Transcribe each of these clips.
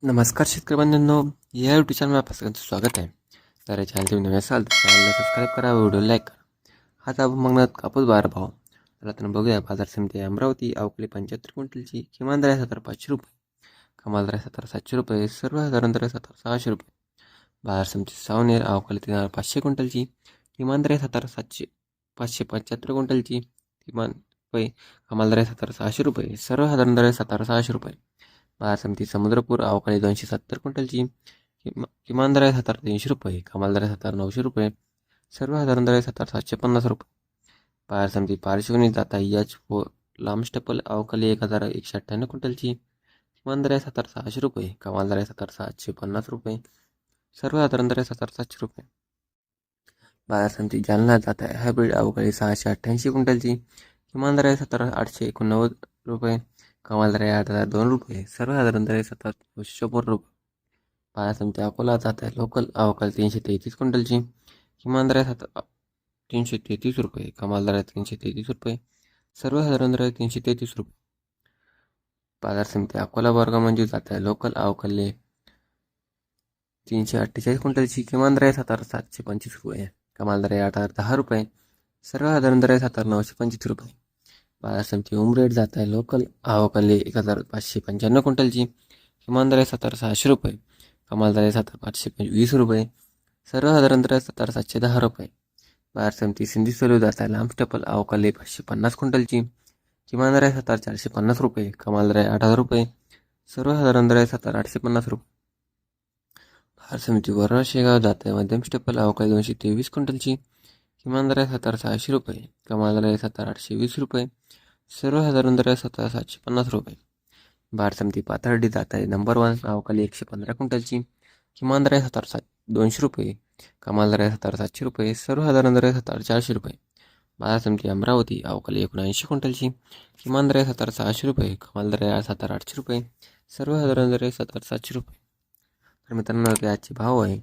नमस्कार शेतकरी बांधवांनो, या यूट्यूब चॅनलवर आपलं सगळ्यांचं स्वागत आहे. तर या चॅनल तुम्ही नवे असाल तर चॅनलला सबस्क्राईब करा, व्हिडिओ लाईक करा. आता आपण बघणार कापूस बाजार भाव. तर आता बघूया बाजार समिती अमरावती अवकाळी 75 क्विंटलची किमान दर आहे 7,500 रुपये, कमाल दर आहे 7,700 रुपये, सर्वसाधारण दर आहे 7,600 रुपये. बाजार समिती सावनेर अवकाळी 3,500 क्विंटलची किमान दर आहे 7,700, 575 क्विंटलची किमान रुपये, कमाल दर आहे 7,600 रुपये, सर्वसाधारण दर आहे 7,600 रुपये. बाजार समिती समुद्रपूर अवकाळी 270 क्विंटलची किमान दर आहे 7,300 रुपये, कमाल दर आहे 7,900 रुपये, सर्वसाधारण दर आहे 7,750 रुपये. बाजार समिती पार्श्वनी जाता एच व लांब स्टेपल अवकाळी 1,198 क्विंटलची किमान दर आहे 7,600 रुपये, कमाल दर आहे 7,750 रुपये, सर्वसाधारण दर आहे 7,700 रुपये. बाजार समिती जालना जात आहे हायब्रिड अवकाळी 688 क्विंटलची किमान दर आहे 7,889 रुपये, कमाल दर आहे 8,002 रुपये, सर्वसाधारण दर आहे 7,954 रुपये. बाजार समिती अकोला जात आहे लोकल अवकाळी 333 क्विंटलची किमान दर आहे 333 रुपये, कमाल दर आहे 333 रुपये, सर्वसाधारण दर आहे 333 रुपये. बाजार समिती अकोला वर्ग मंजूर जात आहे लोकल अवकाळी 348 क्विंटलची किमान दर आहे 7,725 रुपये, कमाल दर आहे 8,010 रुपये, सर्वसाधारण दर आहे 7,925 रुपये. बाजार समिती उमरेड जात आहे लोकल अवकाळी 1,595 क्विंटलची किमान दर आहे 7,600 रुपये, कमाल दर आहे 7,520 रुपये, सर्वसाधारण दर आहे 7,710 रुपये. बाजार समिती सिंधी सलू जात आहे लांब स्टेपल अवकाळी 550 क्विंटलची किमान दर आहे 7,450 रुपये, कमाल दर आहे 8,000 रुपये, सर्वसाधारण दर आहे 7,850 रुपये. बाजार समिती वरळ शेगाव जात आहे मध्यम स्टेपल अवकाळी 223 क्विंटलची किमान दर आहे 7,600 रुपये, कमाल दर आहे 7,820 रुपये, सर्वसाधारण दर आहे 7,750 रुपये. बाजार समिती पाथर्डी जात आहे नंबर 1 अवकाळी 115 क्विंटलची किमान दर आहे 7,200 रुपये, कमाल दर आहे 7,700 रुपये, सर्वसाधारण दर आहे 7,400 रुपये. बाजार समिती अमरावती अवकाळी 79 क्विंटलची किमान दर आहे 7,600 रुपये, कमाल दर आहे 7,800 रुपये, सर्वसाधारण दर आहे 7,700 रुपये. तर मित्रांनो, आजचे भाव आहे.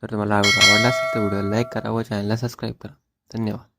तर तुम्हाला हा व्हिडिओ आवडला असेल तर व्हिडिओला लाईक करा व चॅनलला सबस्क्राईब करा. धन्यवाद.